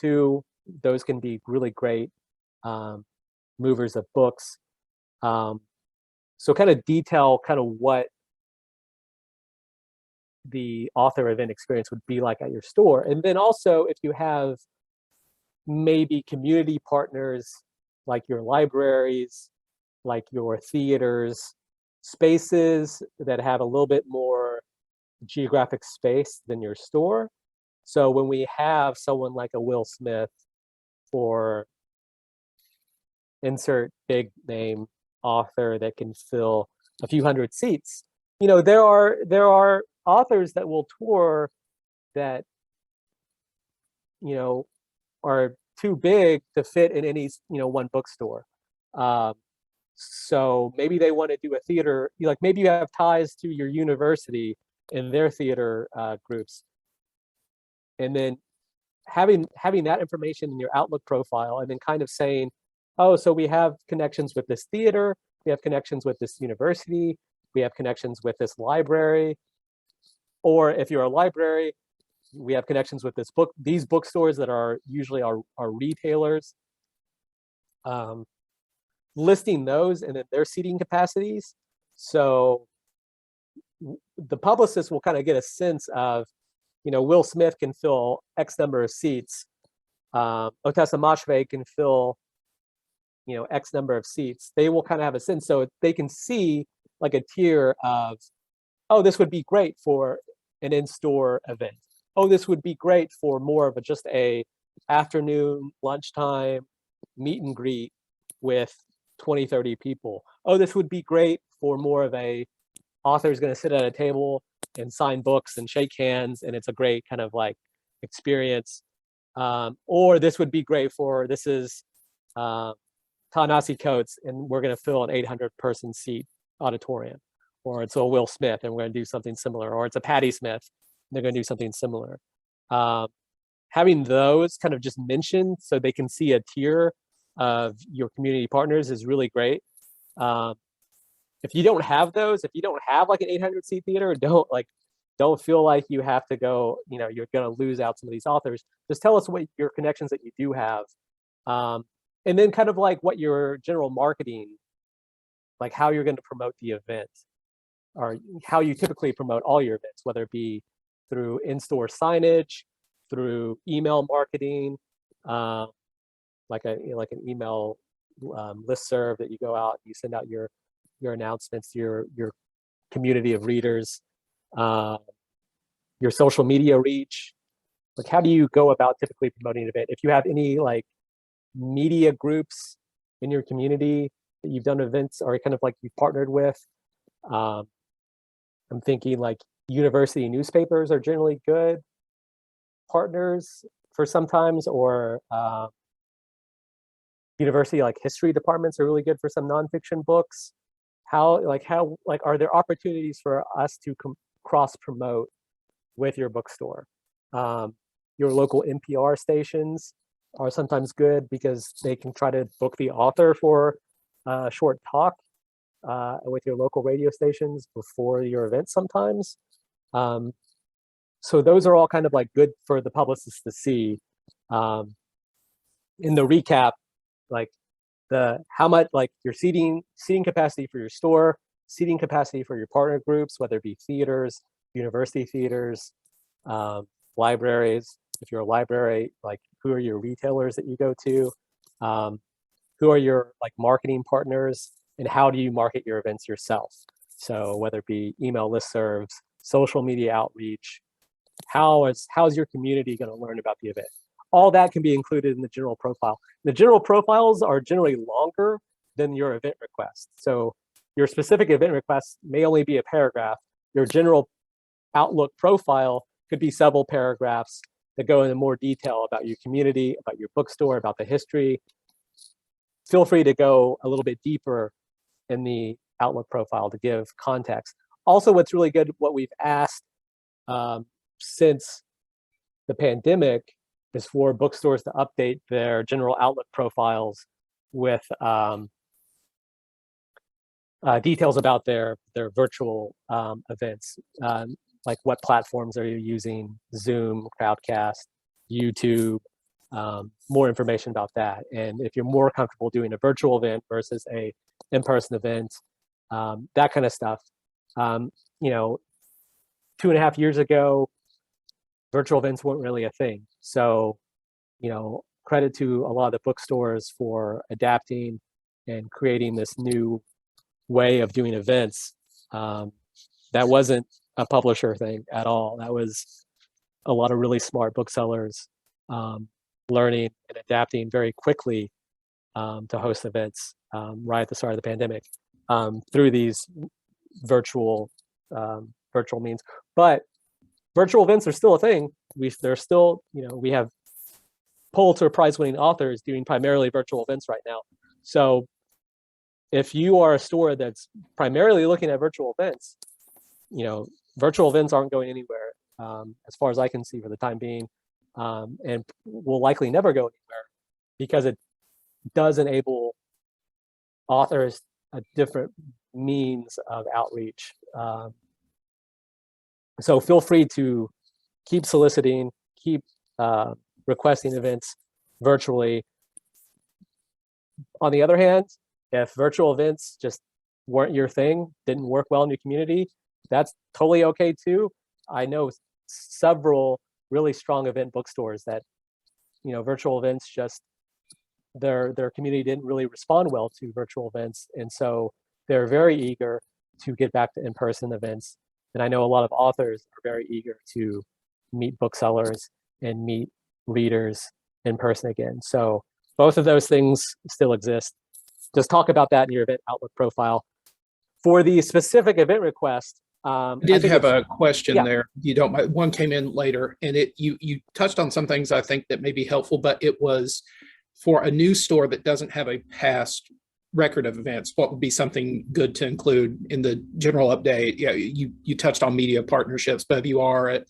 too. Those can be really great movers of books. So kind of detail kind of what the author event experience would be like at your store. And then also if you have maybe community partners like your libraries, like your theaters, spaces that have a little bit more geographic space than your store. So when we have someone like a Will Smith or insert big name author that can fill a few hundred seats, there are authors that will tour that are too big to fit in any one bookstore. So maybe they want to do a theater, like maybe you have ties to your university and their theater groups, and then having that information in your Outlook profile, and then kind of saying, oh, so we have connections with this theater, we have connections with this university, we have connections with this library, or if you're a library, we have connections with these bookstores that are usually our retailers. Listing those and then their seating capacities. So the publicist will kind of get a sense of, Will Smith can fill X number of seats. Otessa Moshve can fill, X number of seats. They will kind of have a sense, so they can see like a tier of, oh, this would be great for an in-store event. Oh, this would be great for more of just a afternoon, lunchtime meet and greet with 20, 30 people. Oh, this would be great for more of a author's going to sit at a table and sign books and shake hands, and it's a great kind of like experience. Or this would be great for, this is Ta-Nehisi Coates, and we're going to fill an 800-person seat auditorium. Or it's a Will Smith, and we're going to do something similar. Or it's a Patti Smith, and they're going to do something similar. Having those kind of just mentioned so they can see a tier of your community partners is really great. If you don't have those, if you don't have like an 800-seat theater, don't feel like you have to go, you're going to lose out some of these authors. Just tell us what your connections that you do have. And then kind of like what your general marketing, like how you're going to promote the event, or how you typically promote all your events, whether it be through in-store signage, through email marketing, like an email listserv that you go out, you send out your announcements to your community of readers, your social media reach, like how do you go about typically promoting an event? If you have any like media groups in your community that you've done events or kind of like you've partnered with, I'm thinking like university newspapers are generally good partners for sometimes, or university like history departments are really good for some nonfiction books. How are there opportunities for us to cross promote with your bookstore? Your local NPR stations are sometimes good because they can try to book the author for a short talk with your local radio stations before your event sometimes. So those are all kind of like good for the publicists to see. In the recap, like how much like your seating capacity for your store, seating capacity for your partner groups, whether it be theaters, university theaters, libraries. If you're a library, like who are your retailers that you go to? Who are your like marketing partners, and how do you market your events yourself? So whether it be email listservs, social media outreach, how's your community going to learn about the event? All that can be included in the general profile. The general profiles are generally longer than your event request. So your specific event request may only be a paragraph. Your general Outlook profile could be several paragraphs that go into more detail about your community, about your bookstore, about the history. Feel free to go a little bit deeper in the Outlook profile to give context. Also, what's really good, what we've asked since the pandemic is for bookstores to update their general Outlook profiles with details about their virtual events. Like what platforms are you using, Zoom, Crowdcast, YouTube, more information about that. And if you're more comfortable doing a virtual event versus a in-person event, that kind of stuff. 2.5 years ago, virtual events weren't really a thing. So, credit to a lot of the bookstores for adapting and creating this new way of doing events. That wasn't a publisher thing at all. That was a lot of really smart booksellers learning and adapting very quickly to host events right at the start of the pandemic through these virtual means. But virtual events are still a thing. They're still, we have Pulitzer Prize-winning authors doing primarily virtual events right now. So if you are a store that's primarily looking at virtual events, virtual events aren't going anywhere as far as I can see for the time being, and will likely never go anywhere because it does enable authors a different means of outreach. So feel free to keep soliciting, keep requesting events virtually. On the other hand, if virtual events just weren't your thing, didn't work well in your community, that's totally okay too. I know several really strong event bookstores that, virtual events just, their community didn't really respond well to virtual events. And so they're very eager to get back to in-person events. And I know a lot of authors are very eager to meet booksellers and meet readers in person again. So both of those things still exist. Just talk about that in your event Outlook profile. For the specific event request, I did have a question yeah. there. You don't mind. One came in later, and you touched on some things I think that may be helpful, but it was for a new store that doesn't have a past record of events. What would be something good to include in the general update? Yeah, you touched on media partnerships, but if you are at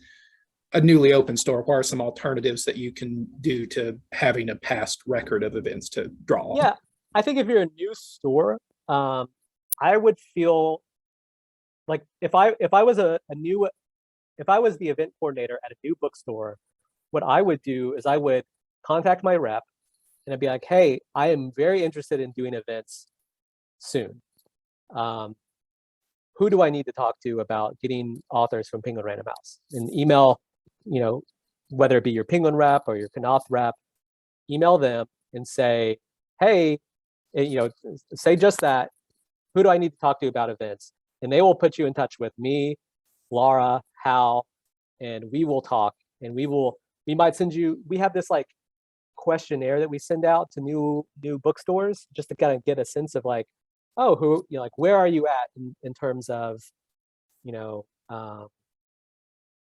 a newly open store, what are some alternatives that you can do to having a past record of events to draw on? Yeah, I think if you're a new store, I would feel like if I was if I was the event coordinator at a new bookstore, what I would do is I would contact my rep and I'd be like, hey, I am very interested in doing events soon. Who do I need to talk to about getting authors from Penguin Random House? And email, whether it be your Penguin rep or your Knopf rep, email them and say, hey, say just that. Who do I need to talk to about events? And they will put you in touch with me, Laura, Hal, and we will talk and we will we might send you, we have this like questionnaire that we send out to new bookstores just to kind of get a sense of like, oh, who, you know, like where are you at in terms of, you know,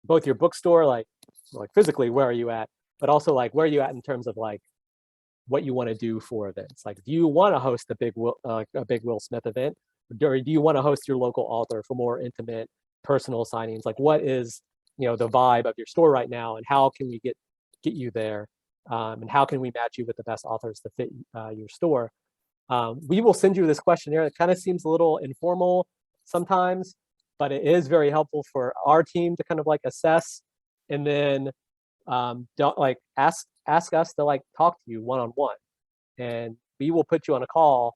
both your bookstore, like physically, where are you at, but also like where are you at in terms of like what you want to do for events. Like, do you want to host a big Will Smith event, or do you want to host your local author for more intimate, personal signings? Like, what is, you know, the vibe of your store right now, and how can we get you there, and how can we match you with the best authors to fit your store? We will send you this questionnaire that kind of seems a little informal sometimes, but it is very helpful for our team to kind of like assess, and then don't like ask us to like talk to you one-on-one, and we will put you on a call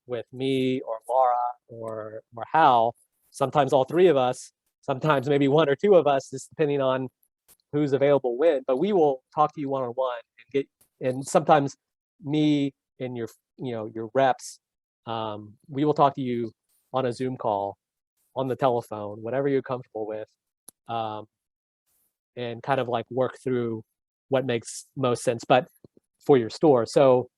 with me or Laura or Hal, sometimes all three of us, sometimes maybe one or two of us, just depending on who's available when, but we will talk to you one-on-one and sometimes me and your, you know, your reps, we will talk to you on a Zoom call, on the telephone, whatever you're comfortable with, and kind of like work through what makes most sense, but for your store. So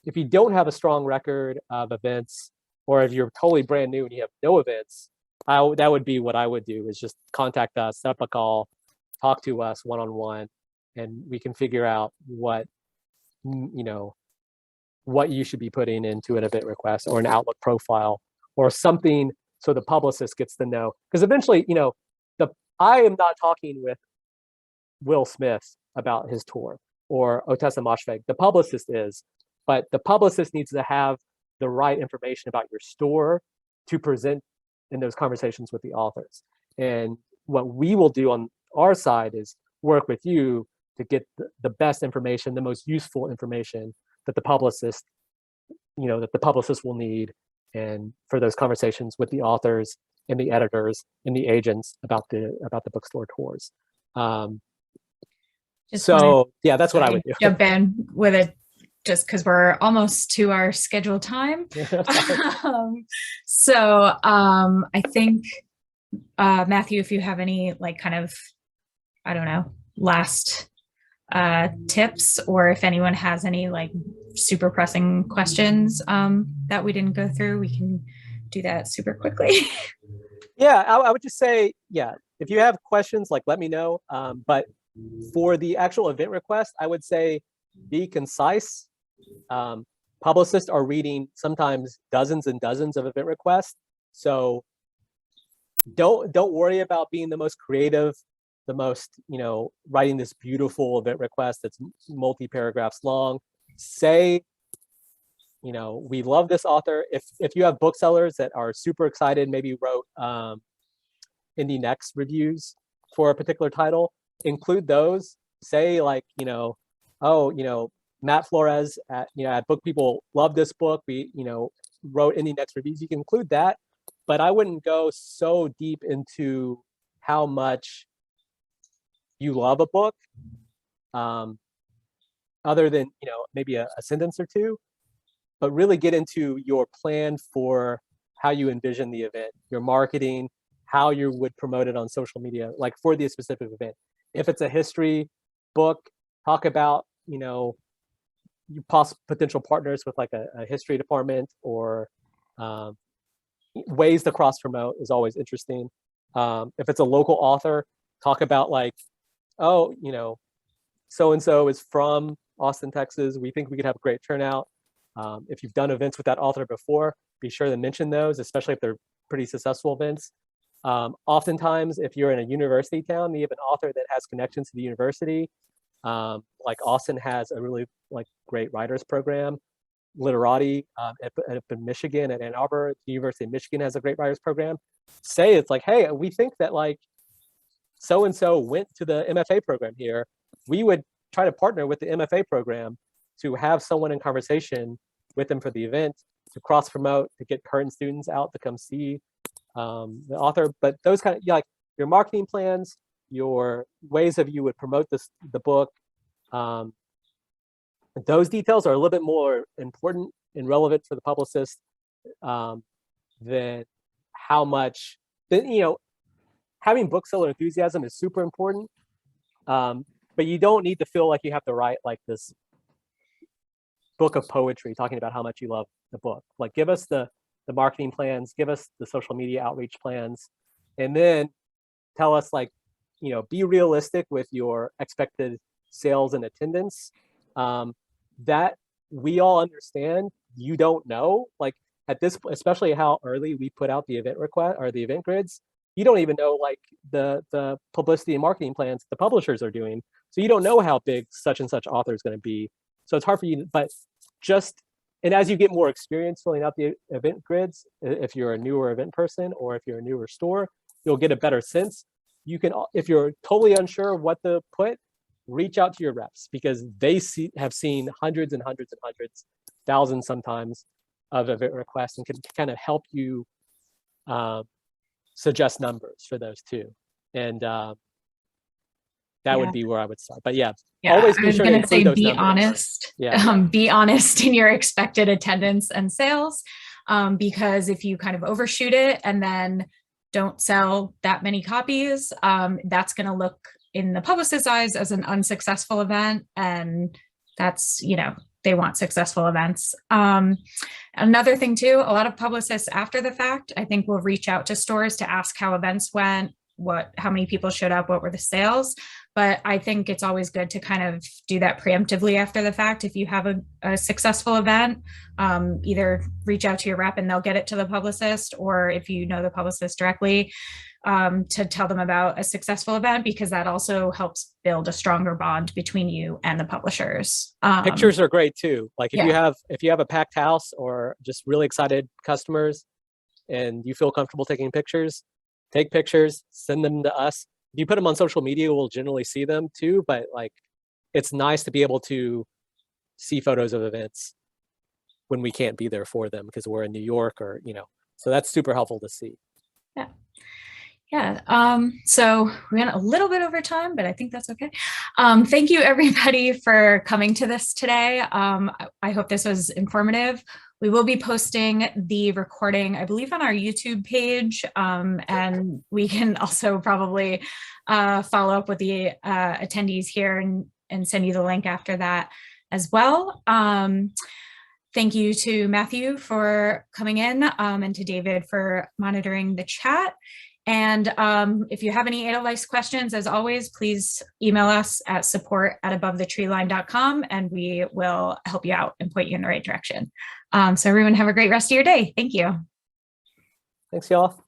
if you don't have a strong record of events, or if you're totally brand new and you have no events, that would be what I would do, is just contact us, set up a call, talk to us one-on-one, and we can figure out what, you know, what you should be putting into an event request or an Outlook profile or something, so the publicist gets to know. Because eventually, you know, I am not talking with Will Smith about his tour or Otessa Moshfegh. The publicist is, but the publicist needs to have the right information about your store to present in those conversations with the authors. And what we will do on our side is work with you to get the best information, the most useful information that the publicist, you know, that the publicist will need, and for those conversations with the authors and the editors and the agents about the bookstore tours. So yeah, that's what I would do. Jump in with it, just because we're almost to our scheduled time. I think Matthew, if you have any like kind of, I don't know, last tips, or if anyone has any like super pressing questions that we didn't go through, we can do that super quickly. Yeah, I would just say, yeah, if you have questions, like let me know. But for the actual event request, I would say be concise. Publicists are reading sometimes dozens and dozens of event requests, so don't worry about being the most creative, the most, you know, writing this beautiful event request that's multi-paragraphs long. Say, you know, we love this author. If you have booksellers that are super excited, maybe wrote Indie Next reviews for a particular title, include those. Say like, you know, oh, you know, Matt Flores at Book People love this book. We, you know, wrote Indie Next reviews. You can include that, but I wouldn't go so deep into how much you love a book, other than, you know, maybe a sentence or two, but really get into your plan for how you envision the event, your marketing, how you would promote it on social media, like for the specific event. If it's a history book, talk about, you know, potential partners with like a history department, or ways to cross promote is always interesting. If it's a local author, talk about like, oh, you know, so-and-so is from Austin, Texas. We think we could have a great turnout. If you've done events with that author before, be sure to mention those, especially if they're pretty successful events. Oftentimes, if you're in a university town, you have an author that has connections to the university. Like Austin has a really like great writers program. Literati up in Michigan at Ann Arbor, the University of Michigan has a great writers program. Say it's like, hey, we think that like so-and-so went to the MFA program here. We would try to partner with the MFA program to have someone in conversation with them for the event, to cross promote, to get current students out to come see the author. But those kind of, like your marketing plans, your ways of you would promote the book, those details are a little bit more important and relevant for the publicist than how much, you know, having bookseller enthusiasm is super important. but you don't need to feel like you have to write like this book of poetry talking about how much you love the book. Like, give us the marketing plans, give us the social media outreach plans, and then tell us, like, you know, be realistic with your expected sales and attendance. That we all understand you don't know, like at this, especially how early we put out the event request or the event grids, you don't even know like the publicity and marketing plans the publishers are doing. So you don't know how big such and such author is going to be. So it's hard for you, but just, and as you get more experience filling out the event grids, if you're a newer event person or if you're a newer store, you'll get a better sense. You can, if you're totally unsure of what to put, reach out to your reps, because they have seen hundreds and hundreds and hundreds, thousands sometimes, of event requests, and can kind of help you suggest numbers for those too. And that would be where I would start. But yeah, always be sure to include those numbers. Honest. Yeah. Be honest in your expected attendance and sales, because if you kind of overshoot it and then don't sell that many copies, that's going to look in the publicist's eyes as an unsuccessful event. And that's, you know, they want successful events. Another thing too, a lot of publicists after the fact, I think, will reach out to stores to ask how events went, how many people showed up, what were the sales. But I think it's always good to kind of do that preemptively after the fact. If you have a successful event, either reach out to your rep and they'll get it to the publicist, or if you know the publicist directly, to tell them about a successful event, because that also helps build a stronger bond between you and the publishers. Pictures are great too. Like if you have a packed house or just really excited customers and you feel comfortable taking pictures, take pictures, send them to us. If you put them on social media, we'll generally see them too, but like, it's nice to be able to see photos of events when we can't be there for them because we're in New York, or, you know, so that's super helpful to see. Yeah. Yeah. So we went a little bit over time, but I think that's okay. Thank you everybody for coming to this today. I hope this was informative. We will be posting the recording, I believe, on our YouTube page, and we can also probably follow up with the attendees here and send you the link after that as well. Thank you to Matthew for coming in, and to David for monitoring the chat. And if you have any Edelweiss questions, as always, please email us at support@abovethetreeline.com, and we will help you out and point you in the right direction. So everyone have a great rest of your day. Thank you. Thanks, y'all.